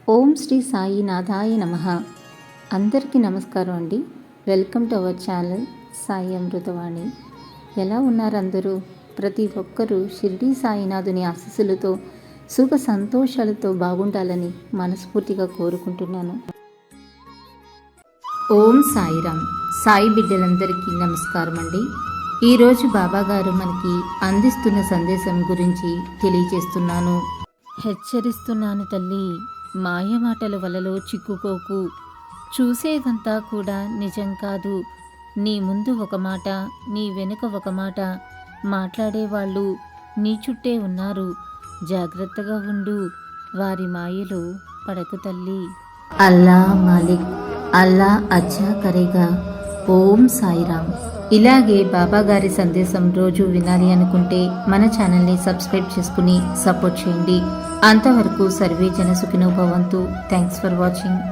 ఓం శ్రీ సాయినాథాయ నమః. అందరికీ నమస్కారం అండి. Welcome to our channel Sai Amruthavani. ఎలా ఉన్నారు అందరూ? ప్రతి ఒక్కరూ షిరిడి సాయినాథుని ఆశీస్సులతో సుఖ సంతోషాలతో బాగుండాలని మనస్ఫూర్తిగా కోరుకుంటున్నాను. ఓం సాయిరామ్. సాయి బిడ్డలందరికీ నమస్కారం అండి. ఈరోజు బాబాగారు మనకి అందిస్తున్న సందేశం గురించి తెలియజేస్తున్నాను. హెచ్చరిస్తున్నాను తల్లి, మాయమాటల వలలో చిక్కుకోకు. చూసేదంతా కూడా నిజం కాదు. నీ ముందు ఒక మాట, నీ వెనుక ఒక మాట మాట్లాడేవాళ్ళు నీ చుట్టే ఉన్నారు. జాగ్రత్తగా ఉండు, వారి మాయలో పడకు తల్లి. అల్లా మాలిక్, అల్లా అచ్చా కరేగా. ఓం సాయిరామ్. ఇలాగే బాబాగారి సందేశం రోజు వినాలి అనుకుంటే మన ఛానల్ని సబ్స్క్రైబ్ చేసుకుని సపోర్ట్ చేయండి. అంతవరకు సర్వే జన సుఖినో భవంతు. Thanks for watching.